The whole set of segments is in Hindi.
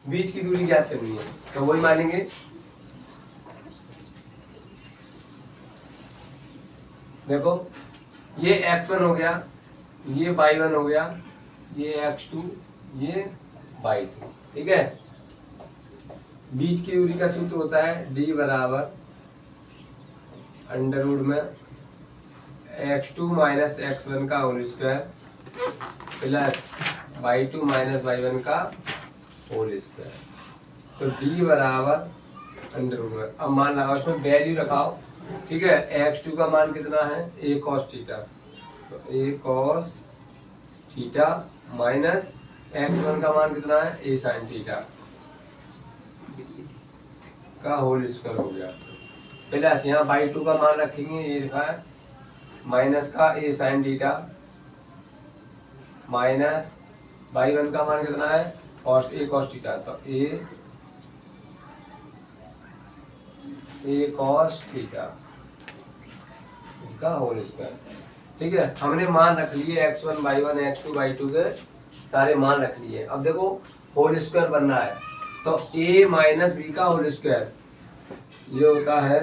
बीच की दूरी ज्ञात करनी है, तो वही मानेंगे। देखो ये x1 हो गया, ये y1 हो गया, ये x2, ये y2, ठीक है। बीच की दूरी का सूत्र होता है d बराबर अंडर रूट में x2 माइनस x1 का whole square plus y2 minus y1 का होल स्क्वायर। तो d बराबर अंडर रूट में, अब मान लगाओ, इसमें वैल्यू रखाओ, ठीक है। x2 का मान कितना है, a cos थीटा, तो a cos theta minus x1 का मान कितना है, a sin थीटा का होल स्क्वायर हो गया। प्लस यहाँ y2 का मान रखेंगे, ये लिखा है माइनस का a sin theta minus y1 का मान कितना है, a cos थीटा, तो a cos थीटा का होल स्क्वायर, ठीक है। हमने मान रख लिए x1 y1 x2 y2 के सारे मान रख लिए। अब देखो होल स्क्वायर बनना है, तो a माइनस बी का होल स्क्वायर ये होता है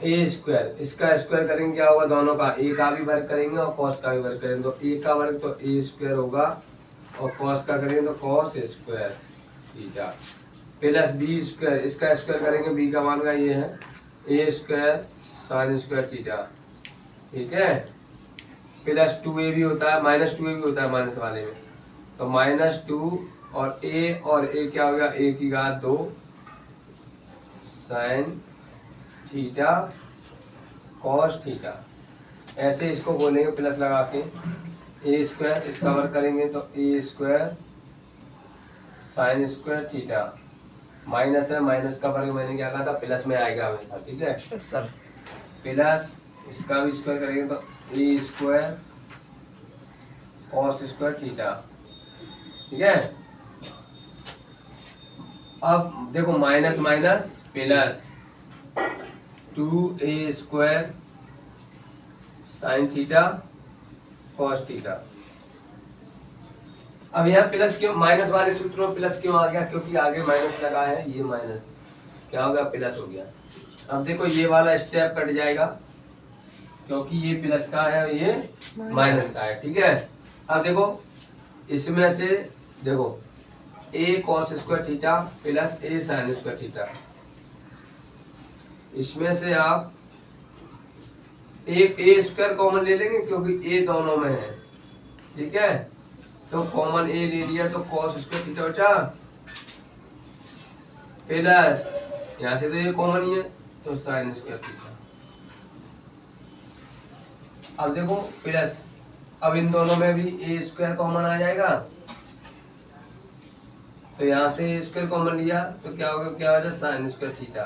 a स्क्वायर, इसका स्क्वायर करेंगे क्या होगा, दोनों का, a का भी वर्ग करेंगे और cos का भी वर्ग करेंगे, तो a का वर्ग तो a स्क्वायर होगा और cos का करेंगे तो cos square theta plus B square, इसका स्क्वायर करेंगे, बी का मान का ये है a square sine square theta, ठीक है। प्लस 2a भी होता है, माइनस 2a भी होता है माइनस वाले में, तो माइनस 2 और a क्या हो गया, a की घात 2 साइन थीटा कॉस थीटा, ऐसे इसको बोलेंगे प्लस लगा के a स्क्वायर, इसका वर्ग करेंगे तो a square sine square theta minus है, माइनस का वर्ग मैंने क्या कहा था, प्लस में आएगा हमेशा, ठीक है सर। प्लस इसका भी स्क्वायर करेंगे तो a square cos square theta, ठीक है। अब देखो minus minus plus 2a square sine theta cos theta. अब यहाँ प्लस क्यों, माइनस वाले सूत्रों में प्लस क्यों आ गया, क्योंकि आगे माइनस लगा है, ये माइनस क्या हो गया, प्लस हो गया। अब देखो ये वाला स्टेप कट जाएगा क्योंकि ये प्लस का है और ये माइनस का है, ठीक है। अब देखो इसमें से देखो a cos square theta plus a sin square theta, इसमें से आप एक a स्क्वायर कॉमन ले लेंगे क्योंकि a दोनों में है, ठीक है। तो कॉमन a ले लिया तो cos स्क्वायर थीटा बचा प्लस यहाँ से तो ये कॉमन ही है तो sin स्क्वायर थीटा। अब देखो प्लस, अब इन दोनों में भी a स्क्वायर कॉमन आ जाएगा, तो यहाँ से a स्क्वायर कॉमन लिया तो क्या होगा, क्या हो जाए sin स्क्वायर थीटा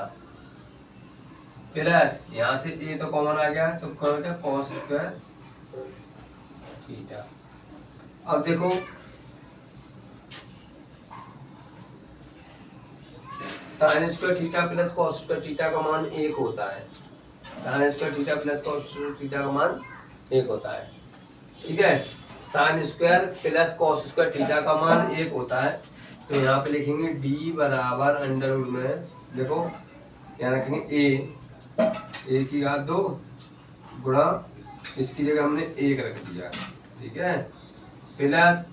प्लस यहाँ से a तो कॉमन आ गया तो क्या हो जाए cos स्क्वायर थीटा। अब देखो sign square theta plus cos square theta का मान 1 होता है, sign square theta plus cos square theta का मान 1 होता है, ठीक है। Sine square plus cos square theta का मान 1 होता है, तो यहाँ पे लिखेंगे d बराबर अंडर रूट में, देखो यहाँ रखेंगे a की घात 2 गुणा, इसकी जगह हमने 1 रख दिया, ठीक है। प्लस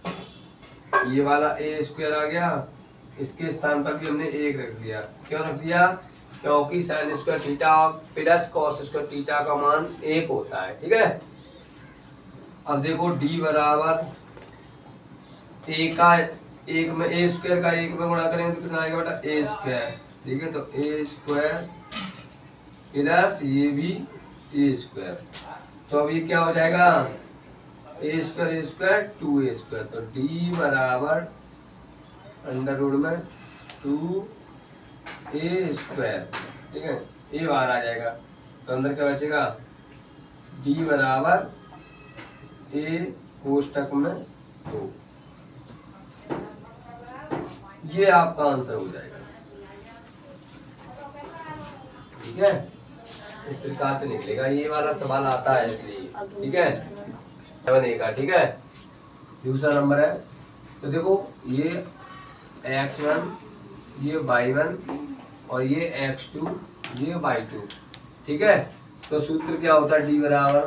ये वाला a स्क्वायर आ गया, इसके स्थान पर भी हमने 1 रख दिया, क्यों रख दिया, क्योंकि sign square theta plus cos square theta का मान 1 होता है, ठीक है। अब देखो d बराबर a का 1 में, a स्क्वायर का 1 में गुणा करेंगे तो कितना आएगा बेटा, a स्क्वायर, ठीक है। तो a स्क्वायर प्लस ये भी a स्क्वायर, तो अब ये क्या हो जाएगा, a स्क्वायर 2a स्क्वायर, तो d बराबर अंडर रूट में 2a स्क्वायर, ठीक है। a बाहर आ जाएगा तो अंदर क्या बचेगा, d बराबर a कोष्टक में 2, ये आपका आंसर हो जाएगा, ठीक है। इस प्रकार से निकलेगा, ये वाला सवाल आता है इसलिए, ठीक है। 7A का, ठीक है। दूसरा नंबर है तो देखो ये x1, ये y1 और ये x2, ये y2। ठीक है, तो सूत्र क्या होता है, d बराबर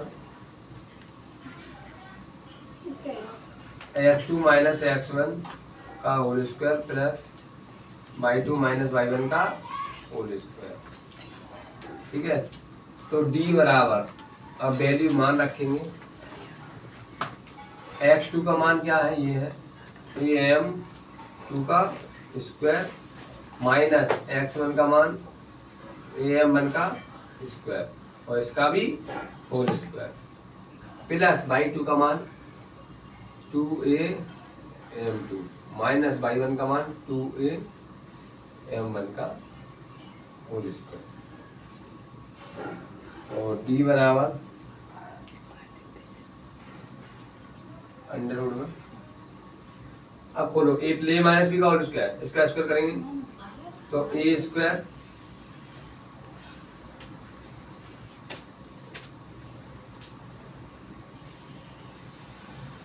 x2 माइनस x1 का whole square plus y2 minus y1 का होल स्क्वायर। ठीक है, तो d बराबर, अब वैल्यू मान रखेंगे, x2 का मान क्या है, ये है am2 का स्क्वायर माइनस x1 का मान am1 का स्क्वायर और इसका भी होल स्क्वायर प्लस y2 का मान 2am2 माइनस y1 का मान 2am1 का होल स्क्वायर और d बराबर अंडर रूट में, अब खोलो a माइनस b का होल स्क्वायर, इसका स्क्वायर करेंगे तो a स्क्वायर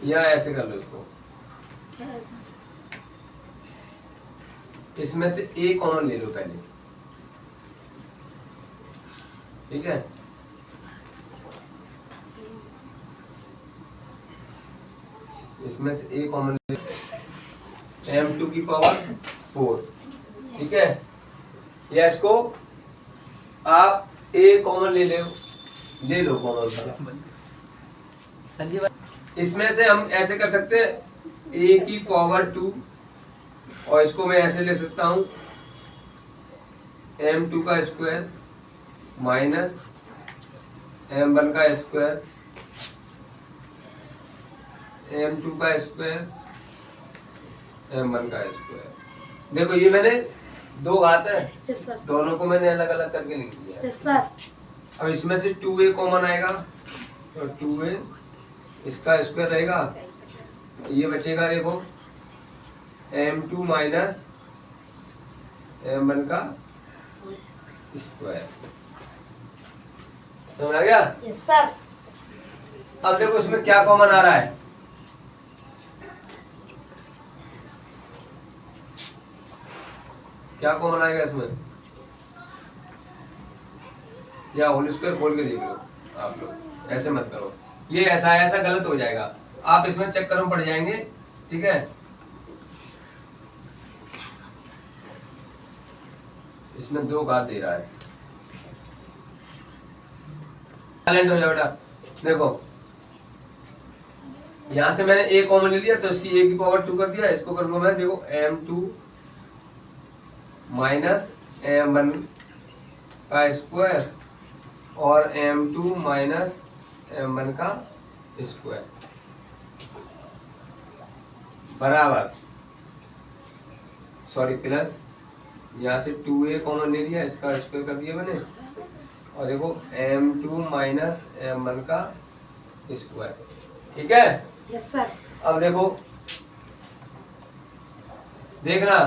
या ऐसे कर लो इसको, इसमें से a कॉमन ले लो पहले। ठीक है, इसमें से a कॉमन ले, m2 की पावर 4। ठीक है, या इसको आप a कॉमन ले लो कॉमन। इसमें से हम ऐसे कर सकते हैं a की पावर 2 और इसको मैं ऐसे लिख सकता हूं m2 का स्क्वायर माइनस m1 का स्क्वायर, m2 का स्क्वायर m1 का स्क्वायर। देखो ये मैंने दो घात है, दोनों को मैंने अलग अलग करके लिख दिया। अब इसमें से 2a कॉमन आएगा तो 2a, इसका स्क्वायर रहेगा, ये बचेगा देखो m2 माइनस m1 का स्क्वायर। समझ आ गया? Yes sir. अब देखो इसमें क्या कॉमन आ रहा है, क्या कॉमन आएगा इसमें, या होल स्क्वायर खोल के देख लो आप लोग, ऐसे मत करो, ये ऐसा गलत हो जाएगा, आप इसमें चक्कर में पड़ जाएंगे। ठीक है, इसमें दो घात दे रहा है, साइलेंट हो जाओ बेटा। देखो यहां से मैंने a कॉमन ले लिया तो इसकी a की पावर 2 कर दिया, इसको करूंगा मैं, देखो m2 माइनस m1 का स्क्वायर और m2 माइनस m1 का स्क्वायर बराबर, सॉरी प्लस, यहाँ से 2a कॉमन ले लिया, इसका स्क्वायर कर दिया मैंने, और देखो m2 माइनस m1 का स्क्वायर। ठीक है, यस सर। अब देखो देखना,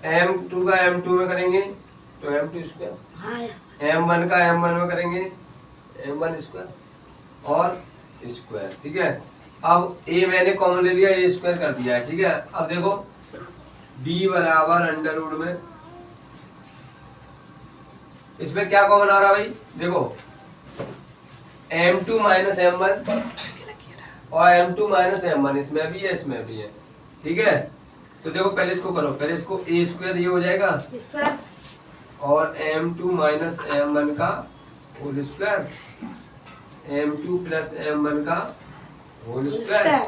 m2 का m2 में करेंगे तो m2 स्क्वायर, हाँ यस। m1 का m1 में करेंगे m1 स्क्वायर और स्क्वायर। ठीक है, अब a मैंने कॉमन ले लिया, a स्क्वायर कर दिया है। ठीक है, अब देखो d बराबर अंडर रूट में, इसमें क्या कॉमन आ रहा है भाई, देखो m2 माइनस m1 और m2 माइनस m1, इसमें भी है इसमें भी है। ठीक है, तो देखो पहले इसको करो, पहले इसको a स्क्वायर ये हो जाएगा यस सर, और m2 माइनस m1 का whole square, m2 plus m1 का होल स्क्वायर,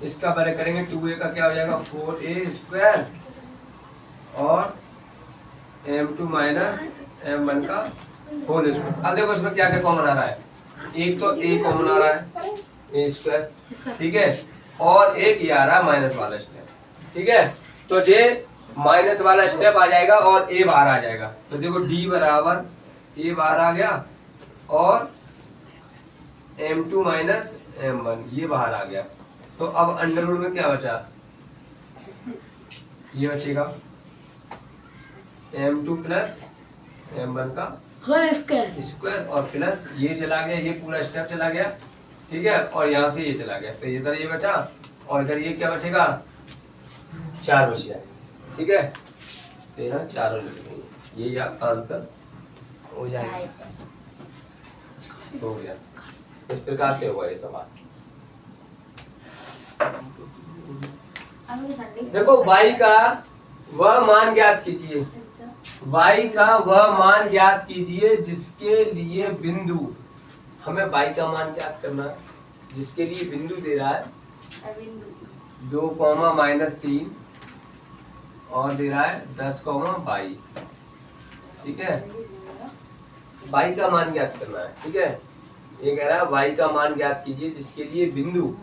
इसका बड़े करेंगे 2a का क्या हो जाएगा 4a स्क्वायर और m2 माइनस m1 का होल स्क्वायर। अब देखो इसमें क्या क्या कॉमन आ रहा है, एक तो a कॉमन आ रहा है a स्क्वायर। ठीक है, और एक ये आ रहा है माइनस वाला स्टेप। ठीक है, तो जे माइनस वाला स्टेप आ जाएगा और a बाहर आ जाएगा, तो देखो d बराबर a बाहर आ गया और m2 माइनस m1 ये बाहर आ गया। तो अब अंडर रूट में क्या बचा, ये बचेगा m2 प्लस m1 का होल स्क्वायर स्क्वायर और प्लस ये चला गया, ये पूरा स्टेप चला गया। ठीक है, और यहाँ से ये चला गया, तो इधर ये बचा और इधर ये क्या बचेगा 4 बच जाएगा। ठीक है, तो यहाँ 4 लिख देंगे, ये आपका आंसर हो जाएगा। हो गया, इस प्रकार से होगा ये सवाल। देखो y का वह मान ज्ञात कीजिए, y का वह मान ज्ञात कीजिए जिसके लिए बिंदु, हमें y का मान ज्ञात करना है, जिसके लिए बिंदु दे रहा है 2, -3 और दे रहा है 10, 22। ठीक है, y का मान ज्ञात करना है। ठीक है, ये कह रहा है y का मान ज्ञात कीजिए जिसके लिए बिंदु,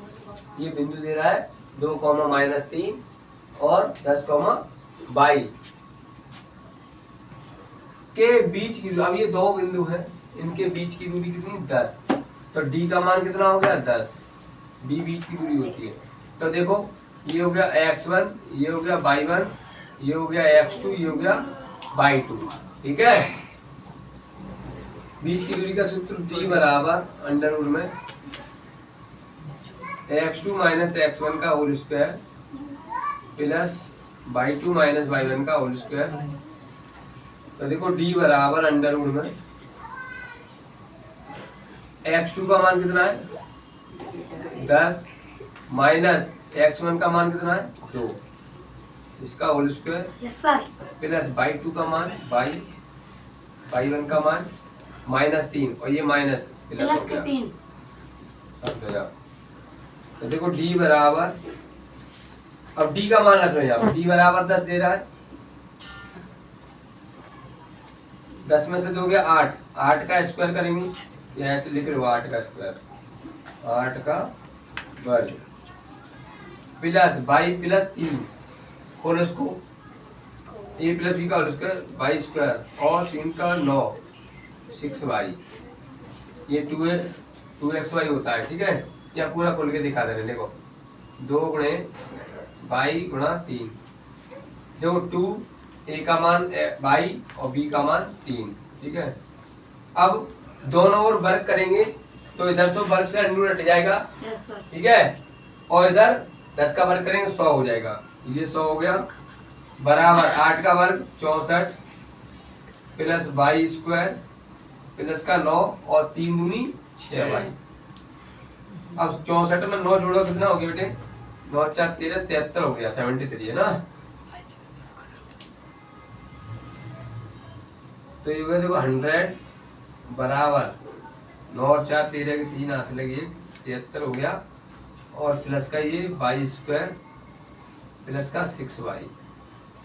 ये बिंदु दे रहा है 2, -3 और 10, 22 के बीच की, अब ये दो बिंदु हैं, इनके बीच की दूरी कितनी 10, तो d का मान कितना हो गया 10, d बीच की दूरी होती है। तो देखो ये हो गया x1, ये हो गया y1, ये हो गया x2, ये हो गया y2। ठीक है, बीच की दूरी का सूत्र d बराबर अंडर में x2 - x1 का whole square plus y2 - y1 का होल स्क्वायर। तो देखो d बराबर अंडर में x2 का मान कितना है 10 माइनस x1 का मान कितना है 2, इसका होल स्क्वायर प्लस y2 का मान y1 का मान -3 और ये माइनस प्लस हो गया 3। तो देखो d बराबर, अब d का मान रख रहे हैं आप, d बराबर 10 दे रहा है, 10 में से 2 गया 8, 8 का स्क्वायर करेंगे, ये ऐसे लिख रहे हो 8 का स्क्वायर, 8 का वर्ग plus y plus 3 whole square, a प्लस b का होल स्क्वायर y स्क्वायर और 3 का 9, 6y, ये 2xy होता है। ठीक है, या पूरा खोल के दिखा दे रहे, देखो 2 गुणे y गुणा 3, देखो 2 a का मान y और b का मान 3। ठीक है, अब दोनों ओर वर्ग करेंगे तो इधर तो वर्ग से अंडू हट जाएगा। ठीक है, और इधर 10 का वर्ग करेंगे 100 हो जाएगा, ये 100 हो गया बराबर 8 का वर्ग 64 प्लस y स्क्वायर प्लस का 9 और 3 दूनी 6y। अब 64 में 9 जोड़ो कितना हो गया बेटे, 9 4 13 73 हो गया, 73 है ना। तो ये हो गया देखो 100 बराबर 9 और 4 13 के 3 हाथ लगे 73 हो गया, और प्लस का ये y स्क्वायर प्लस का 6y।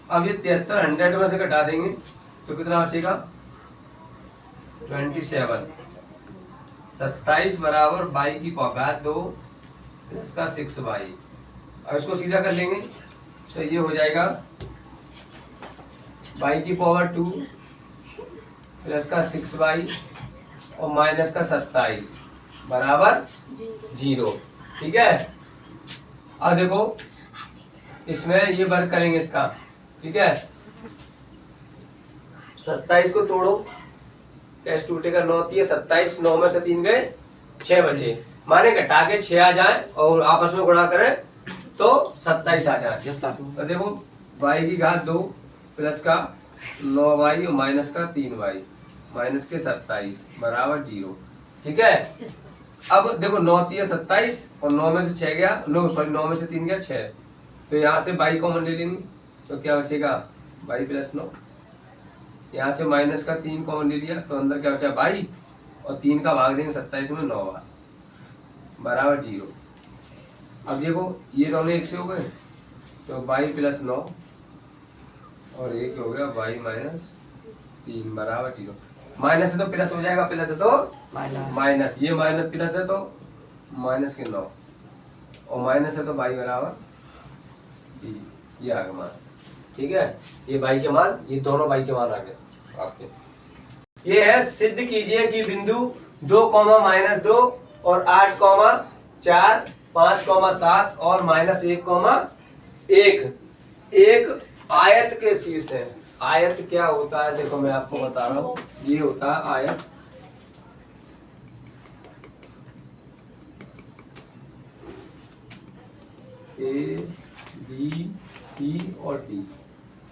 अब ये 73 100 में से घटा देंगे तो कितना बचेगा 27, 27 बराबर y की पॉवर 2 प्लस का 6y। अब इसको सीधा कर लेंगे तो ये हो जाएगा y की पावर 2 प्लस का 6y और माइनस का 27 बराबर 0। ठीक है, अब देखो इसमें ये वर्क करेंगे इसका। ठीक है, 27 को तोड़ो, कैसे टूटेगा 9 3 27, 9 में से 3 गए 6 बचे, माने घटा के 6 आ जाए और आपस में गुणा करें तो 27 आ जाए। तो देखो y की घात 2 प्लस का 9y और माइनस का 3y माइनस के 27 बराबर 0। ठीक है, अब देखो 9 3 27 और 9 में से 6 गया, 9 में से 3 गया 6, तो यहाँ से y कॉमन ले लेंगे तो क्या बचेगा y प्लस 9, यहाँ से माइनस का 3 कॉमन ले लिया तो अंदर क्या बचा y और 3 का भाग देंगे 27 में 9 बार बराबर 0। अब देखो ये दोनों एक से हो गए तो y प्लस 9 और एक हो गया y माइनस 3 बराबर 0। माइनस है तो प्लस हो जाएगा, प्लस है तो माइनस, ये माइनस प्लस है तो माइनस के 9 और माइनस है तो y बराबर ये आ गया मान। ठीक है, ये y के मान, ये दोनों y के मान आ गए आपके। ये है सिद्ध कीजिए कि बिंदु 2, -2 और 8, 4, 5, 7 और -1, 1 एक आयत के शीर्ष है। आयत क्या होता है देखो मैं आपको बता रहा हूँ, ये होता है आयत। A B सी और डी।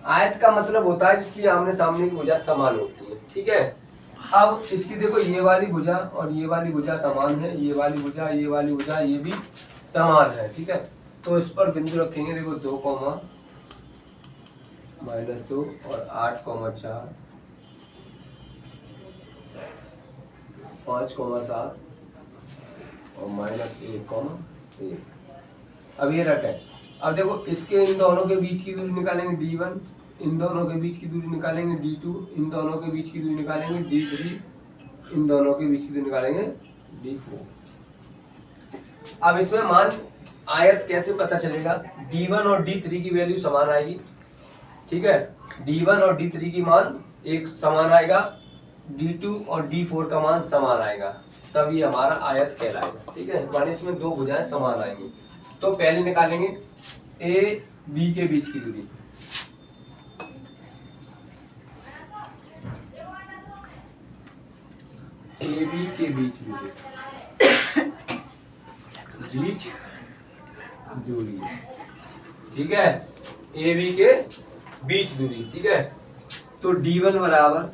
आयत का मतलब होता है जिसकी आमने सामने की भुजा समान होती है, ठीक है। अब इसकी देखो ये वाली भुजा और ये वाली भुजा समान है, ये वाली भुजा ये वाली भुजा ये भी समान है, ठीक है। तो इस पर बिंदु रखेंगे, देखो 2, -2 और 8, 4, 5, 7 और -1, 1। अब ये रखें। अब देखो इसके इन दोनों के बीच की दूरी निकालेंगे D1, इन दोनों के बीच की दूरी निकालेंगे D2, इन दोनों के बीच की दूरी निकालेंगे D3, इन दोनों के बीच की दूरी निकालेंगे D4। अब इसमें मान आयत कैसे पता चलेगा? D1 और D3 की वैल्यू समान आएगी, ठीक है। D1 और D3 की मान एक समान आएगा, D2 और D4 का मान समान आएगा, तब ये हमारा आयत कहलाएगा, ठीक है। माने इसमें दो भुजाएं समान आएंगी। तो पहले निकालेंगे ए बी के बीच की दूरी। ए बी के बीच दूरी, ठीक है। ए बी के बीच दूरी, ठीक है। तो D1 बराबर,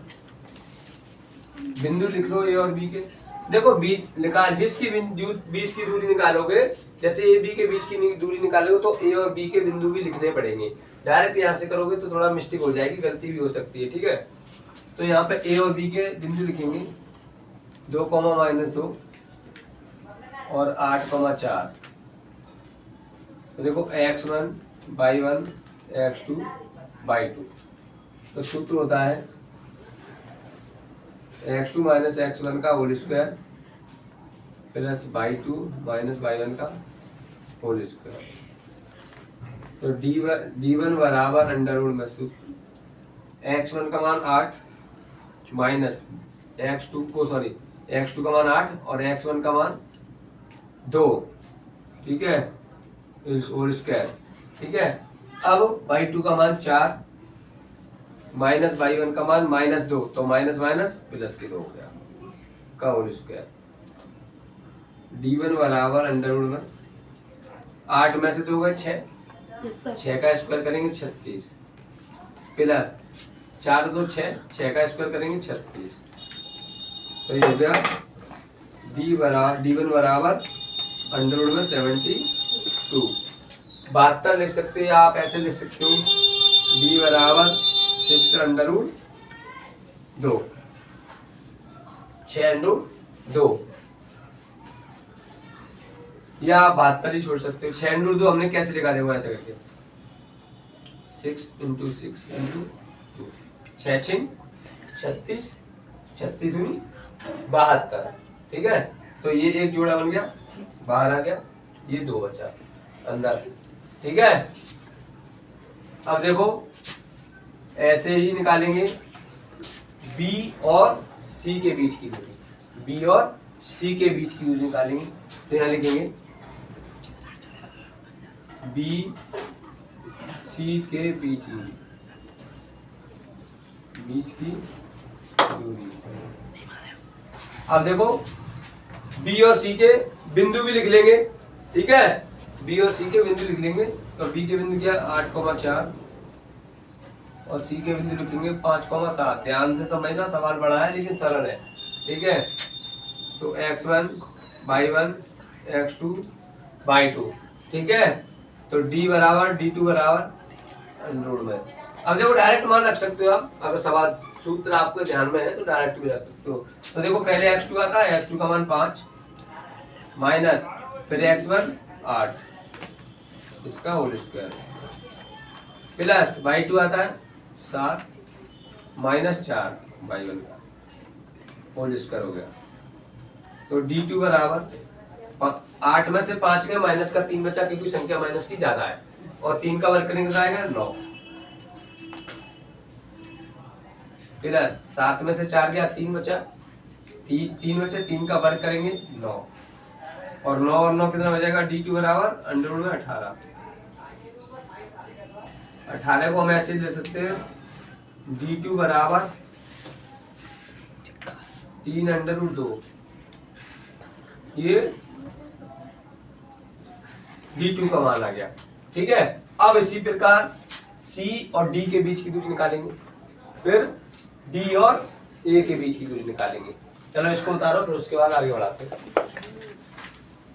बिंदु लिख लो ए और बी के। देखो बी निकाल, जिसकी बीच की दूरी निकालोगे, जैसे ए बी के बीच की दूरी निकालोगे तो ए और बी के बिंदु भी लिखने पड़ेंगे। डायरेक्ट यहाँ से करोगे तो थोड़ा मिस्टेक हो जाएगी, गलती भी हो सकती है, ठीक है। तो यहाँ पे ए और बी के बिंदु लिखेंगे 2, -2 और 8, 4। तो देखो x1 y1 x2 y2। तो सूत्र होता है x2 - x1 का whole square plus y2 - y1 का होल स्क्वायर। तो D1 बराबर अंडरवुड में सूत्र x1 का मान 8 माइनस x2 का मान 8 और x1 का मान 2, ठीक है, होल स्क्वायर, ठीक है। अब y2 का मान 4 माइनस y1 का मान -2, तो माइनस माइनस प्लस के 2 हो गया का होल स्क्वायर। D1 बराबर अंडरवुड में 8 में से 2 गए 6, 6 का स्क्वायर करेंगे 36 प्लस 4 2 6, 6 का स्क्वायर करेंगे 36। तो ये हो गया D1 बराबर अंडरवुड में 72। 72 लिख सकते हो या आप ऐसे लिख सकते हो D बराबर 6√2, 6√2, या आप 72 ही छोड़ सकते हो। 6√2 हमने कैसे लिखा, देखो ऐसे करके 6 × 6 × 2, 6 6 36, 36 दूनी 72, ठीक है। तो ये एक जोड़ा बन गया, बाहर आ गया, ये 2 बचा अंदर, ठीक है। अब देखो ऐसे ही निकालेंगे B और C के बीच की दूरी, B और C के बीच की दूरी निकालेंगे। तो यहाँ लिखेंगे B C के बीच की दूरी। अब देखो B और C के बिंदु भी लिख लेंगे, ठीक है। B और C के बिंदु लिख लेंगे। तो B के बिंदु क्या 8, 4 और C के बिंदु लिखेंगे 5, 7। ध्यान से समझना, सवाल बड़ा है लेकिन सरल है, ठीक है। तो x1 y1 x2 y2, ठीक है। तो D बराबर D2 बराबर अंडरवुड में। अब देखो डायरेक्ट मान रख सकते हो आप, अगर सवाल सूत्र आपको ध्यान में है तो डायरेक्ट भी रख सकते हो। तो देखो पहले x2 आता है, x2 का मान 5 माइनस फिर x1 8 इसका होल स्क्वायर प्लस y2 आता है 7 माइनस 4 y1 का होल स्क्वायर हो गया। तो D2 बराबर 8 में से 5 गए, माइनस का 3 बचा क्योंकि संख्या माइनस की ज्यादा है, और 3 का वर्ग करेंगे तो आएगा 9 प्लस 7 में से 4 गया 3 बचा, 3 बचे, 3 का वर्ग करेंगे 9 और 9 और 9 कितना हो जाएगा? D2 बराबर अंडरवुड में 18। 18 को हम ऐसे ले सकते हैं D2 बराबर 3√2, ये D2 का मान आ गया, ठीक है। अब इसी प्रकार सी और डी के बीच की दूरी निकालेंगे, फिर डी और ए के बीच की दूरी निकालेंगे। चलो इसको उतारो, फिर उसके बाद आगे बढ़ाते हैं।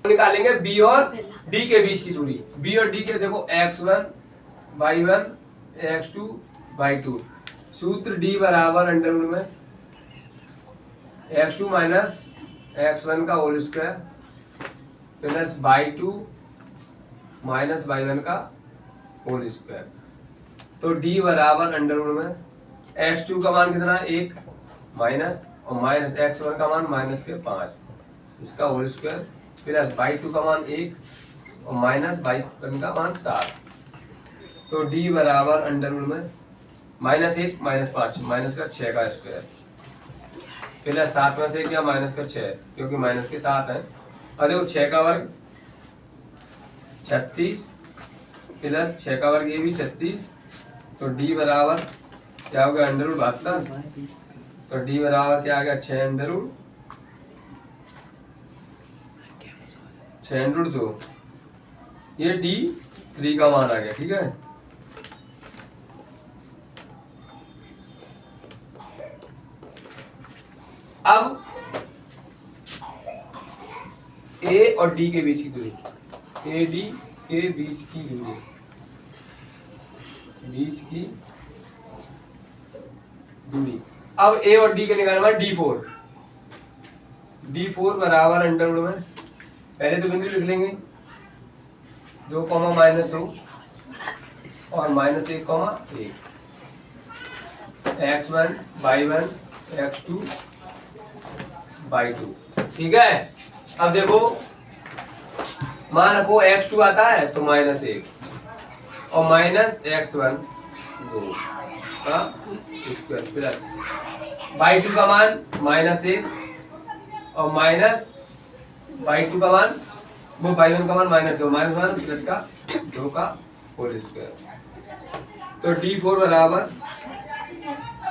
निकालेंगे बी और डी के बीच की दूरी। बी और डी के देखो x1 y1 x2 y2। सूत्र d बराबर अंडर रूट में x2 माइनस x1 का whole square plus y2 minus y1 का होल स्क्वायर। तो d बराबर अंडर रूट में x2 का मान कितना है 1 माइनस और माइनस x1 का मान माइनस के 5 इसका होल स्क्वायर प्लस y2 का मान 1 और माइनस y1 का मान 7। तो d बराबर अंडर रूट में माइनस 1 माइनस 5 माइनस का 6 का स्क्वायर प्लस 7 में से क्या माइनस का 6 क्योंकि माइनस के 7 है। और देखो 6 का वर्ग 36 प्लस 6 का वर्ग ये भी 36। तो d बराबर क्या हो गया अंडर रूट 72। तो d बराबर क्या आ गया 6 अंडर रूट 6 अंडर रूट 2। ये d3 का मान आ गया। ठीक है, अब a और d के बीच की दूरी, a d के बीच की दूरी, अब a और d के निकालना है d4। d4 बराबर अंडर रूट में पहले तो बिंदु लिख लेंगे 2 माइनस 2 और minus 1 1 x1 y1 x2 y2। ठीक है, अब देखो मान रखो x2 आता है तो माइनस 1 और माइनस x1 2 का स्क्वायर प्लस y2 का मान माइनस 1 और माइनस y2 का मान वो y1 का मान माइनस 2 माइनस 1 प्लस का 2 का होल स्क्वायर। तो d4 बराबर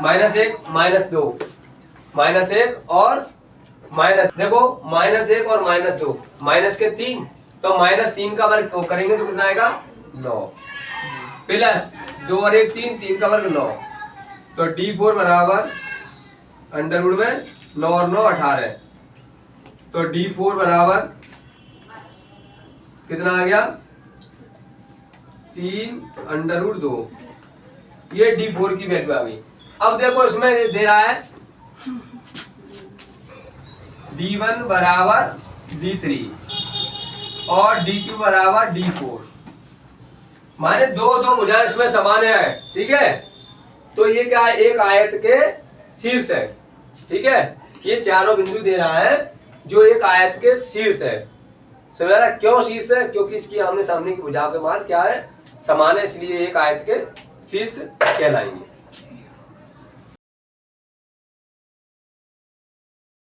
माइनस 1 माइनस 2 माइनस 1 और माइनस देखो माइनस 1 और माइनस 2 माइनस के 3 तो माइनस 3 का वर्ग करेंगे तो कितना आएगा 9 प्लस 2 और 1 3 3 का वर्ग 9। तो d4 बराबर अंडर रूट में 9 और 9 18। तो d4 बराबर कितना आ गया 3 अंडर रूट 2। ये d4 की वैल्यू आ गई। अब देखो इसमें दे रहा है d1 बराबर d3 और d2 बराबर d4 माने दो भुजाएं इसमें समान है। ठीक है, तो ये क्या है एक आयत के शीर्ष है। ठीक है, ये चारों बिंदु दे रहा है जो एक आयत के शीर्ष है। समझ रहा है क्यों शीर्ष है? क्योंकि इसकी आमने सामने की भुजाओं के मान क्या है समान है, इसलिए एक आयत के शीर्ष कहलाएंगे।